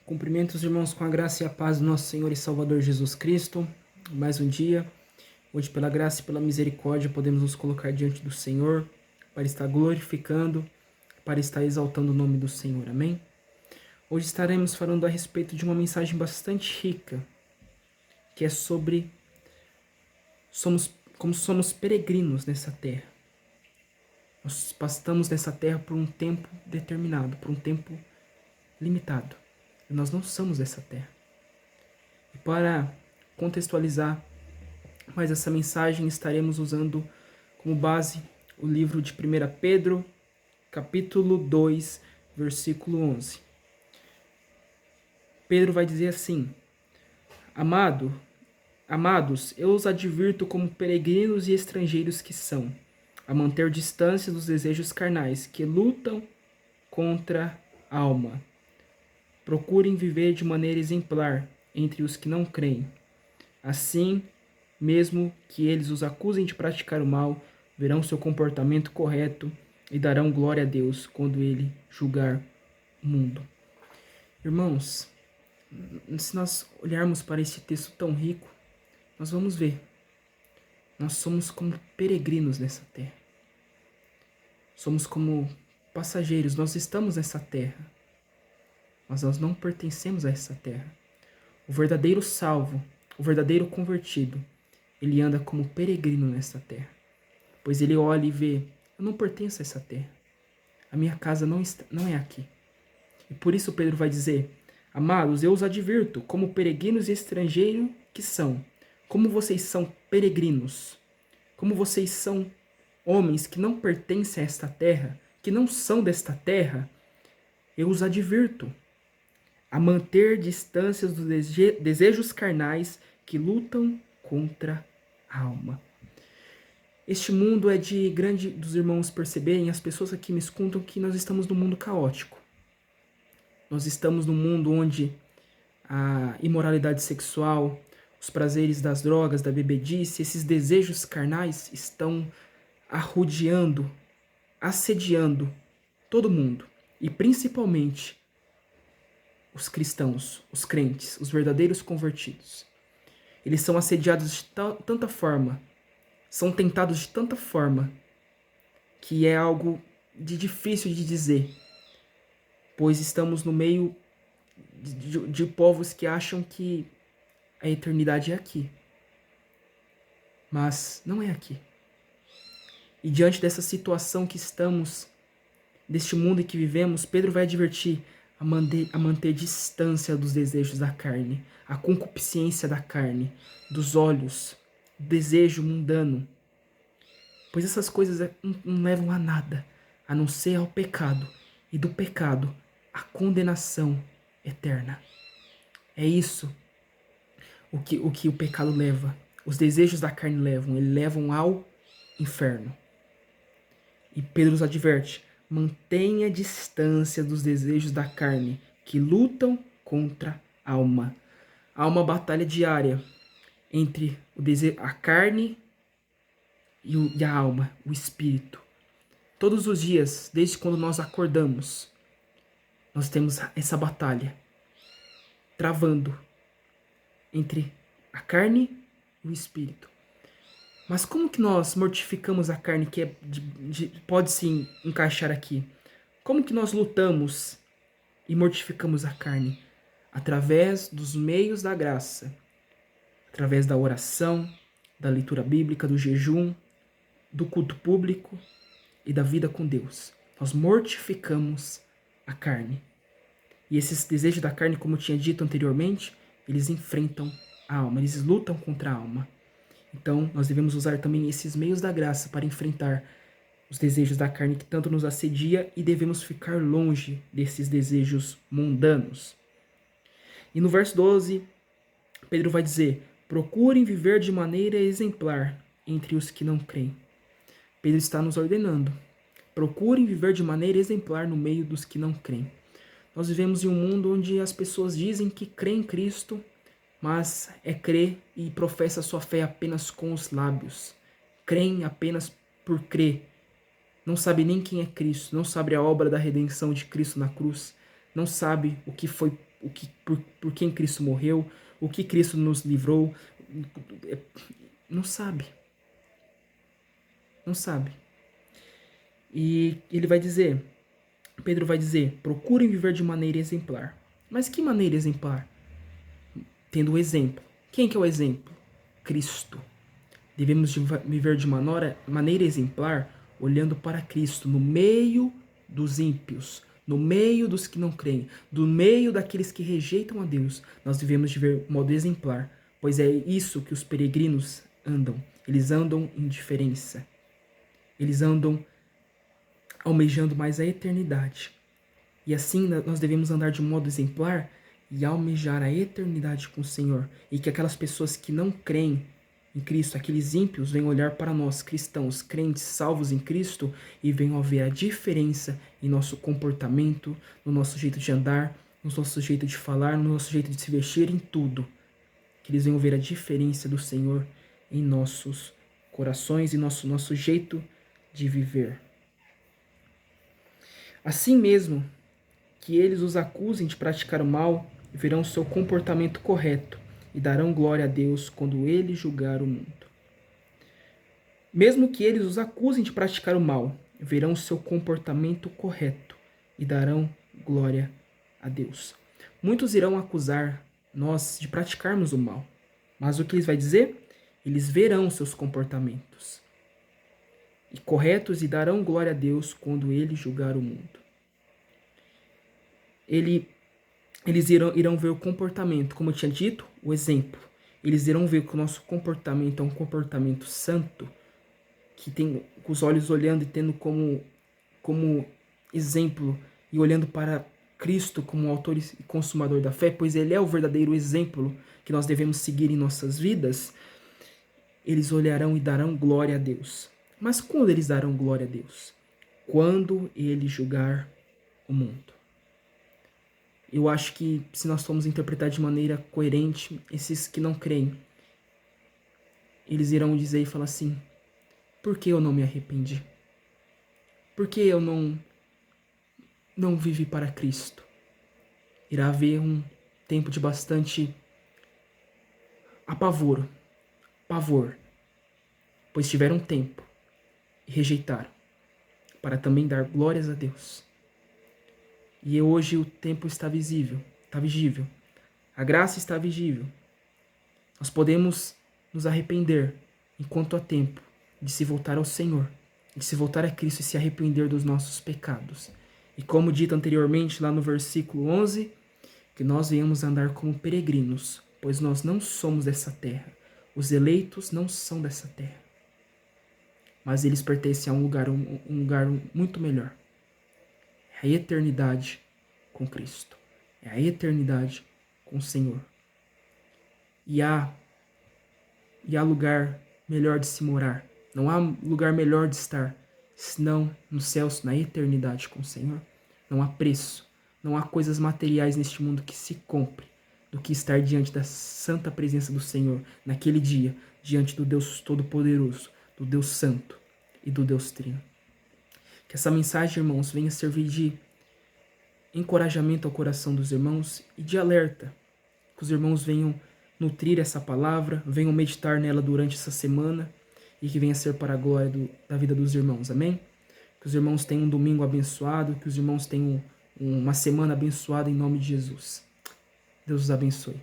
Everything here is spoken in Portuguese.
Cumprimento os irmãos com a graça e a paz do nosso Senhor e Salvador Jesus Cristo. Mais um dia, hoje pela graça e pela misericórdia podemos nos colocar diante do Senhor para estar glorificando, para estar exaltando o nome do Senhor. Amém? Hoje estaremos falando a respeito de uma mensagem bastante rica, que é sobre como somos peregrinos nessa terra. Nós passamos nessa terra por um tempo determinado, por um tempo limitado. E nós não somos dessa terra. E para contextualizar mais essa mensagem, estaremos usando como base o livro de 1 Pedro, capítulo 2, versículo 11. Pedro vai dizer assim: Amados, eu os advirto como peregrinos e estrangeiros que são, a manter distância dos desejos carnais que lutam contra a alma. Procurem viver de maneira exemplar entre os que não creem. Assim, mesmo que eles os acusem de praticar o mal, verão seu comportamento correto e darão glória a Deus quando ele julgar o mundo. Irmãos, se nós olharmos para esse texto tão rico, nós vamos ver. Nós somos como peregrinos nessa terra. Somos como passageiros, nós estamos nessa terra. Mas nós não pertencemos a essa terra. O verdadeiro salvo, o verdadeiro convertido, ele anda como peregrino nessa terra. Pois ele olha e vê: eu não pertenço a essa terra. A minha casa não é aqui. E por isso Pedro vai dizer: Amados, eu os advirto, como peregrinos e estrangeiros que são. Como vocês são peregrinos, como vocês são homens que não pertencem a esta terra, que não são desta terra, eu os advirto a manter distâncias dos desejos carnais que lutam contra a alma. Este mundo é de grande dos irmãos perceberem, as pessoas aqui me escutam, que nós estamos num mundo caótico. Nós estamos num mundo onde a imoralidade sexual, os prazeres das drogas, da bebedice, esses desejos carnais estão arrodeando, assediando todo mundo. E principalmente os cristãos, os crentes, os verdadeiros convertidos. Eles são assediados de tanta forma, são tentados de tanta forma, que é algo de difícil de dizer, pois estamos no meio de povos que acham que a eternidade é aqui. Mas não é aqui. E diante dessa situação que estamos, deste mundo em que vivemos, Pedro vai advertir a manter distância dos desejos da carne, a concupiscência da carne, dos olhos, desejo mundano. Pois essas coisas não levam a nada, a não ser ao pecado, e do pecado, a condenação eterna. É isso o que o pecado leva, os desejos da carne levam, eles levam ao inferno. E Pedro nos adverte: mantenha distância dos desejos da carne que lutam contra a alma. Há uma batalha diária entre a carne e a alma, o espírito. Todos os dias, desde quando nós acordamos, nós temos essa batalha travando entre a carne e o espírito. Mas como que nós mortificamos a carne, que pode se encaixar aqui? Como que nós lutamos e mortificamos a carne? Através dos meios da graça, através da oração, da leitura bíblica, do jejum, do culto público e da vida com Deus. Nós mortificamos a carne. E esses desejos da carne, como eu tinha dito anteriormente, eles enfrentam a alma, eles lutam contra a alma. Então, nós devemos usar também esses meios da graça para enfrentar os desejos da carne que tanto nos assedia, e devemos ficar longe desses desejos mundanos. E no verso 12, Pedro vai dizer: procurem viver de maneira exemplar entre os que não creem. Pedro está nos ordenando: procurem viver de maneira exemplar no meio dos que não creem. Nós vivemos em um mundo onde as pessoas dizem que creem em Cristo, mas crê e professa sua fé apenas com os lábios. Creem apenas por crer. Não sabe nem quem é Cristo, não sabe a obra da redenção de Cristo na cruz, não sabe o que foi por quem Cristo morreu, o que Cristo nos livrou. Não sabe. Não sabe. E ele vai dizer, Pedro vai dizer, procurem viver de maneira exemplar. Mas que maneira exemplar? Tendo o exemplo. Quem que é o exemplo? Cristo. Devemos viver de maneira exemplar, olhando para Cristo, no meio dos ímpios, no meio dos que não creem, no meio daqueles que rejeitam a Deus. Nós devemos viver de modo exemplar, pois é isso que os peregrinos andam. Eles andam em diferença. Eles andam almejando mais a eternidade. E assim nós devemos andar de modo exemplar e almejar a eternidade com o Senhor. E que aquelas pessoas que não creem em Cristo, aqueles ímpios, venham olhar para nós, cristãos, crentes, salvos em Cristo, e venham ver a diferença em nosso comportamento, no nosso jeito de andar, no nosso jeito de falar, no nosso jeito de se vestir, em tudo. Que eles venham ver a diferença do Senhor em nossos corações e nosso jeito de viver. Assim mesmo que eles os acusem de praticar o mal, verão seu comportamento correto e darão glória a Deus quando ele julgar o mundo. Mesmo que eles os acusem de praticar o mal, verão seu comportamento correto e darão glória a Deus. Muitos irão acusar nós de praticarmos o mal, mas o que eles vai dizer? Eles verão seus comportamentos e corretos e darão glória a Deus quando ele julgar o mundo. Eles irão ver o comportamento, como eu tinha dito, o exemplo. Eles irão ver que o nosso comportamento é um comportamento santo, que tem com os olhos olhando e tendo como exemplo e olhando para Cristo como autor e consumador da fé, pois ele é o verdadeiro exemplo que nós devemos seguir em nossas vidas. Eles olharão e darão glória a Deus. Mas quando eles darão glória a Deus? Quando ele julgar o mundo. Eu acho que se nós formos interpretar de maneira coerente, esses que não creem, eles irão dizer e falar assim: por que eu não me arrependi? Por que eu não vivi para Cristo? Irá haver um tempo de bastante pavor, pois tiveram tempo e rejeitaram, para também dar glórias a Deus. E hoje o tempo está visível, a graça está visível. Nós podemos nos arrepender enquanto há tempo de se voltar ao Senhor, de se voltar a Cristo e se arrepender dos nossos pecados. E como dito anteriormente lá no versículo 11, que nós venhamos andar como peregrinos, pois nós não somos dessa terra. Os eleitos não são dessa terra, mas eles pertencem a um lugar muito melhor. É a eternidade com Cristo. É a eternidade com o Senhor. E há lugar melhor de se morar. Não há lugar melhor de estar, senão nos céus, na eternidade com o Senhor. Não há preço, não há coisas materiais neste mundo que se compre do que estar diante da santa presença do Senhor, naquele dia, diante do Deus Todo-Poderoso, do Deus Santo e do Deus Trino. Que essa mensagem, irmãos, venha servir de encorajamento ao coração dos irmãos e de alerta. Que os irmãos venham nutrir essa palavra, venham meditar nela durante essa semana e que venha ser para a glória da vida dos irmãos. Amém? Que os irmãos tenham um domingo abençoado, que os irmãos tenham uma semana abençoada em nome de Jesus. Deus os abençoe.